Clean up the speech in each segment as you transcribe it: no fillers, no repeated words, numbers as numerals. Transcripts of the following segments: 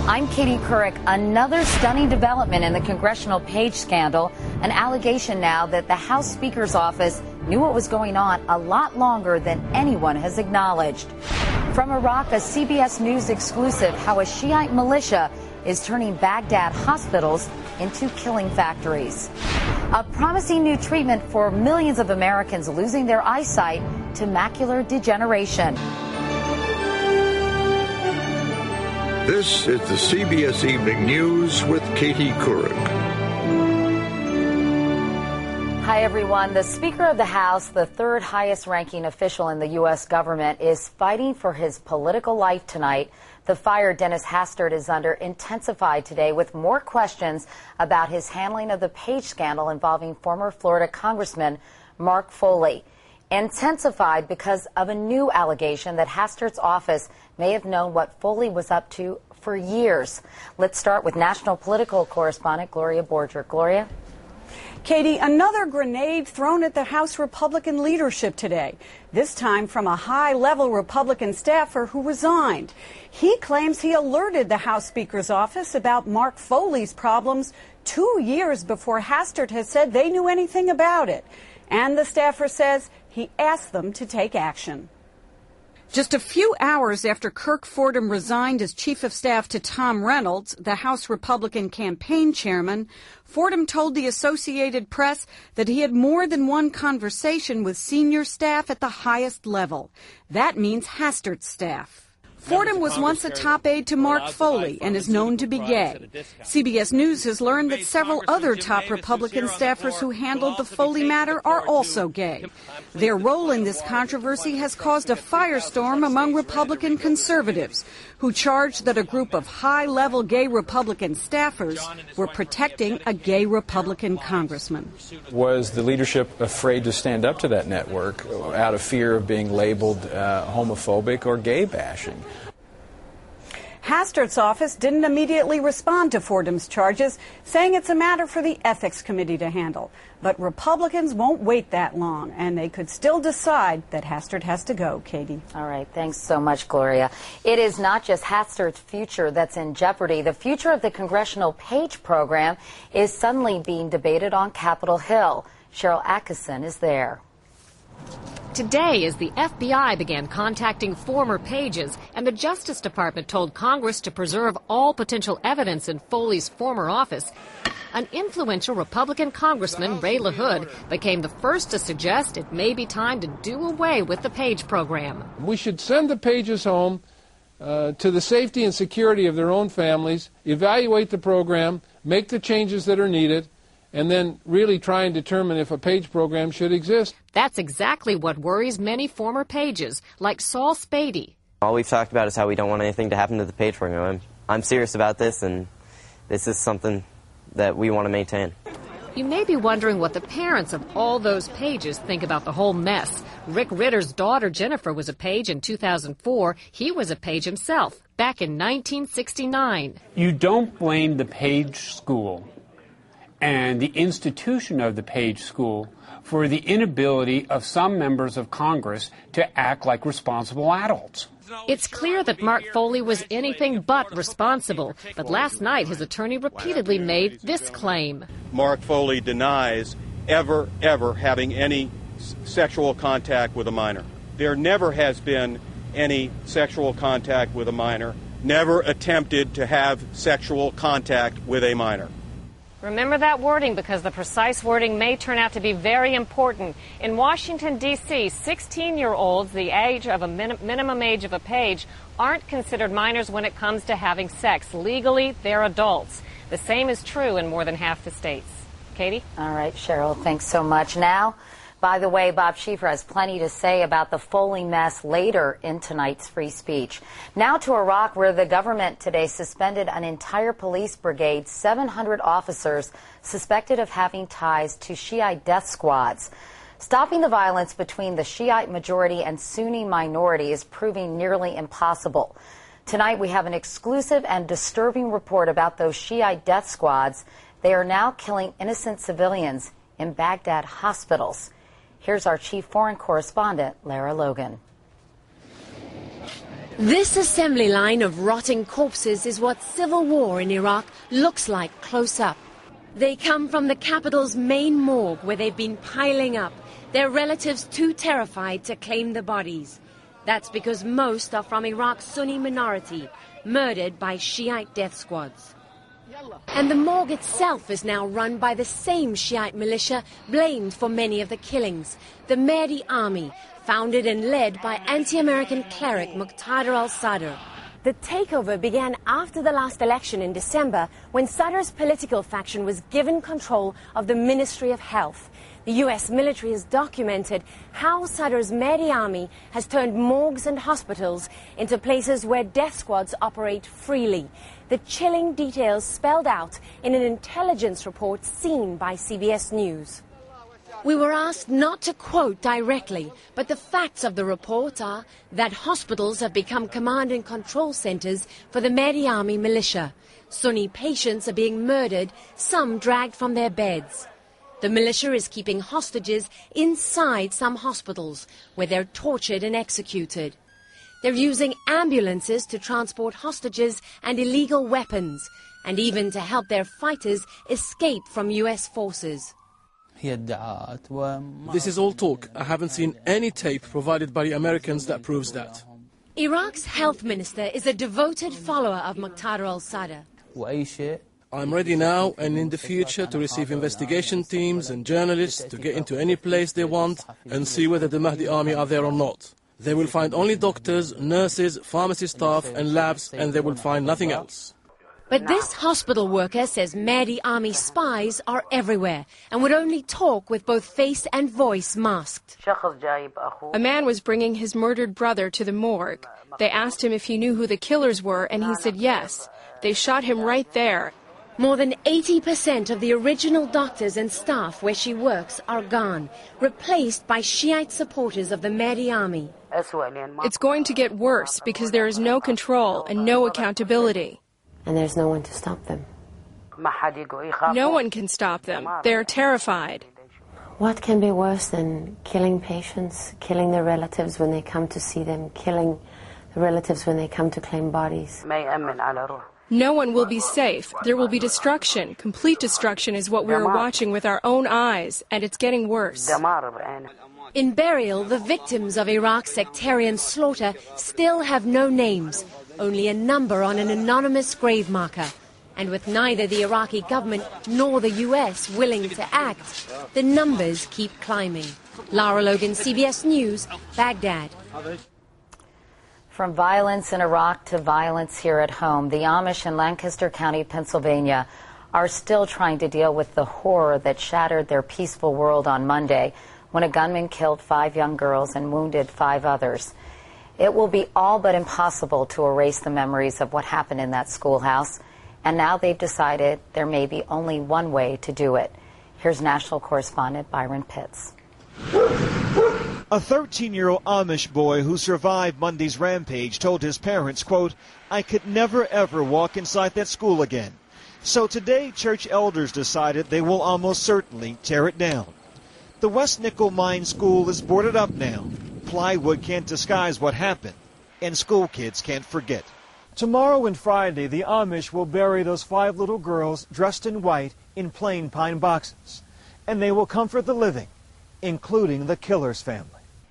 I'm Katie Couric. Another stunning development in the congressional page scandal. An allegation now that the House Speaker's office knew what was going on a lot longer than anyone has acknowledged. From Iraq, a CBS News exclusive, how a Shiite militia is turning Baghdad hospitals into killing factories. A promising new treatment for millions of Americans losing their eyesight to macular degeneration. This is the CBS Evening News with Katie Couric. Hi, everyone. The Speaker of the House, the third highest ranking official in the U.S. government, is fighting for his political life tonight. The fire Dennis Hastert is under intensified today with more questions about his handling of the page scandal involving former Florida Congressman Mark Foley. Intensified because of a new allegation that Hastert's office may have known what Foley was up to for years. Let's start with national political correspondent Gloria Borger. Gloria? Katie, another grenade thrown at the House Republican leadership today, this time from a high-level Republican staffer who resigned. He claims he alerted the House Speaker's office about Mark Foley's problems 2 years before Hastert has said they knew anything about it. And the staffer says he asked them to take action. Just a few hours after Kirk Fordham resigned as chief of staff to Tom Reynolds, the House Republican campaign chairman, Fordham told the Associated Press that he had more than one conversation with senior staff at the highest level. That means Hastert's staff. Fordham was once a top aide to Mark Foley and is known to be gay. CBS News has learned that several other top Republican staffers who handled the Foley matter are also gay. Their role in this controversy has caused a firestorm among Republican conservatives, who charged that a group of high-level gay Republican staffers were protecting a gay Republican congressman. Was the leadership afraid to stand up to that network out of fear of being labeled homophobic or gay bashing? Hastert's office didn't immediately respond to Fordham's charges, saying it's a matter for the Ethics Committee to handle. But Republicans won't wait that long, and they could still decide that Hastert has to go, Katie. All right. Thanks so much, Gloria. It is not just Hastert's future that's in jeopardy. The future of the Congressional Page program is suddenly being debated on Capitol Hill. Cheryl Atkinson is there. Today, as the FBI began contacting former pages and the Justice Department told Congress to preserve all potential evidence in Foley's former office, an influential Republican Congressman, Ray LaHood, became the first to suggest it may be time to do away with the page program. We should send the pages home to the safety and security of their own families, evaluate the program, make the changes that are needed, and then really try and determine if a page program should exist. That's exactly what worries many former pages, like Saul Spady. All we've talked about is how we don't want anything to happen to the page program. I'm serious about this, and this is something that we want to maintain. You may be wondering what the parents of all those pages think about the whole mess. Rick Ritter's daughter, Jennifer, was a page in 2004. He was a page himself back in 1969. You don't blame the page school and the institution of the Page School for the inability of some members of Congress to act like responsible adults. It's clear that Mark Foley was anything but responsible, but last night his attorney repeatedly made this claim. Mark Foley denies ever having any sexual contact with a minor. There never has been any sexual contact with a minor, never attempted to have sexual contact with a minor. Remember that wording, because the precise wording may turn out to be very important. In Washington, D.C., 16-year-olds, the age of a minimum age of a page, aren't considered minors when it comes to having sex. Legally, they're adults. The same is true in more than half the states. Katie? All right, Cheryl, thanks so much. Now, by the way, Bob Schieffer has plenty to say about the Foley mess later in tonight's Free Speech. Now to Iraq, where the government today suspended an entire police brigade, 700 officers suspected of having ties to Shiite death squads. Stopping the violence between the Shiite majority and Sunni minority is proving nearly impossible. Tonight we have an exclusive and disturbing report about those Shiite death squads. They are now killing innocent civilians in Baghdad hospitals. Here's our chief foreign correspondent, Lara Logan. This assembly line of rotting corpses is what civil war in Iraq looks like close up. They come from the capital's main morgue where they've been piling up, their relatives too terrified to claim the bodies. That's because most are from Iraq's Sunni minority, murdered by Shiite death squads. And the morgue itself is now run by the same Shiite militia blamed for many of the killings, the Mahdi Army, founded and led by anti-American cleric Muqtada al-Sadr. The takeover began after the last election in December, when Sadr's political faction was given control of the Ministry of Health. The U.S. military has documented how Sadr's Mahdi Army has turned morgues and hospitals into places where death squads operate freely. The chilling details spelled out in an intelligence report seen by CBS News. We were asked not to quote directly, but the facts of the report are that hospitals have become command and control centers for the Mahdi Army militia. Sunni patients are being murdered, some dragged from their beds. The militia is keeping hostages inside some hospitals, where they're tortured and executed. They're using ambulances to transport hostages and illegal weapons, and even to help their fighters escape from U.S. forces. This is all talk. I haven't seen any tape provided by the Americans that proves that. Iraq's health minister is a devoted follower of Muqtada al-Sadr. I'm ready now and in the future to receive investigation teams and journalists to get into any place they want and see whether the Mahdi Army are there or not. They will find only doctors, nurses, pharmacy staff and labs, and they will find nothing else. But this hospital worker says Mahdi Army spies are everywhere and would only talk with both face and voice masked. A man was bringing his murdered brother to the morgue. They asked him if he knew who the killers were, and he said yes. They shot him right there. More than 80% of the original doctors and staff where she works are gone, replaced by Shiite supporters of the Mahdi Army. It's going to get worse because there is no control and no accountability. And there's no one to stop them. No one can stop them. They're terrified. What can be worse than killing patients, killing their relatives when they come to see them, killing the relatives when they come to claim bodies? No one will be safe. There will be destruction. Complete destruction is what we are watching with our own eyes, and it's getting worse. In burial, the victims of Iraq's sectarian slaughter still have no names, only a number on an anonymous grave marker. And with neither the Iraqi government nor the U.S. willing to act, the numbers keep climbing. Lara Logan, CBS News, Baghdad. From violence in Iraq to violence here at home, the Amish in Lancaster County, Pennsylvania, are still trying to deal with the horror that shattered their peaceful world on Monday when a gunman killed 5 young girls and wounded 5 others. It will be all but impossible to erase the memories of what happened in that schoolhouse, and now they've decided there may be only one way to do it. Here's national correspondent Byron Pitts. A 13-year-old Amish boy who survived Monday's rampage told his parents, quote, "I could never ever walk inside that school again." So today, church elders decided they will almost certainly tear it down. The West Nickel Mine School is boarded up now. Plywood can't disguise what happened, and school kids can't forget. Tomorrow and Friday, the Amish will bury those 5 little girls dressed in white in plain pine boxes, and they will comfort the living, including the killer's family.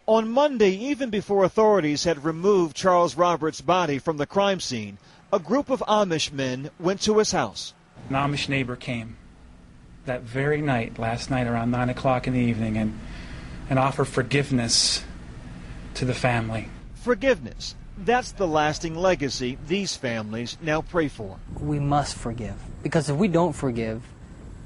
On Monday, even before authorities had removed Charles Roberts' body from the crime scene, a group of Amish men went to his house. An Amish neighbor came that very night, last night around 9 o'clock in the evening, and offered forgiveness to the family. Forgiveness. That's the lasting legacy these families now pray for. We must forgive, because if we don't forgive,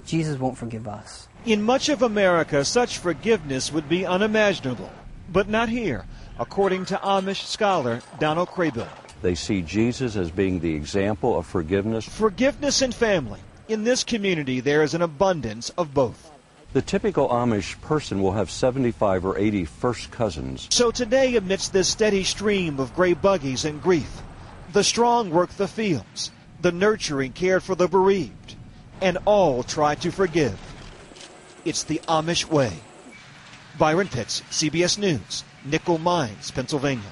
Jesus won't forgive us. In much of America, such forgiveness would be unimaginable, but not here, according to Amish scholar Donald Craybill. They see Jesus as being the example of forgiveness. Forgiveness and family. In this community, there is an abundance of both. The typical Amish person will have 75 or 80 first cousins. So today, amidst this steady stream of gray buggies and grief, the strong work the fields, the nurturing cared for the bereaved, and all try to forgive. It's the Amish way. Byron Pitts, CBS News, Nickel Mines, Pennsylvania.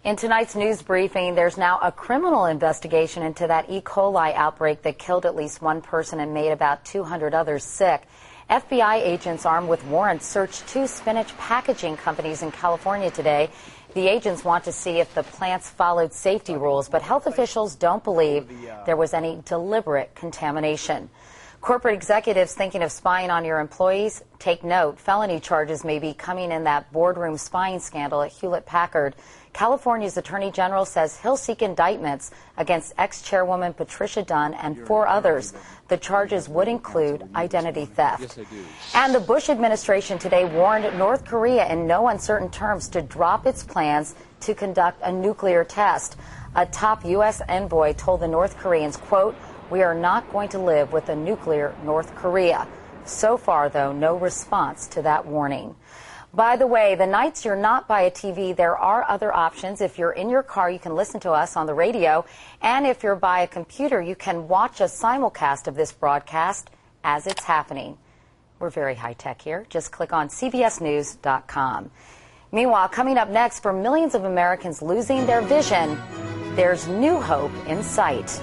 In tonight's news briefing, there's now a criminal investigation into that E. coli outbreak that killed at least one person and made about 200 others sick. FBI agents armed with warrants searched 2 spinach packaging companies in California today. The agents want to see if the plants followed safety rules, but health officials don't believe there was any deliberate contamination. Corporate executives thinking of spying on your employees, take note. Felony charges may be coming in that boardroom spying scandal at Hewlett-Packard. California's Attorney General says he'll seek indictments against ex-chairwoman Patricia Dunn and 4 others. The charges would include identity theft. And the Bush administration today warned North Korea in no uncertain terms to drop its plans to conduct a nuclear test. A top U.S. envoy told the North Koreans, quote, "We are not going to live with a nuclear North Korea." So far, though, no response to that warning. By the way, the nights you're not by a TV, there are other options. If you're in your car, you can listen to us on the radio. And if you're by a computer, you can watch a simulcast of this broadcast as it's happening. We're very high-tech here. Just click on cbsnews.com. Meanwhile, coming up next, for millions of Americans losing their vision, there's new hope in sight.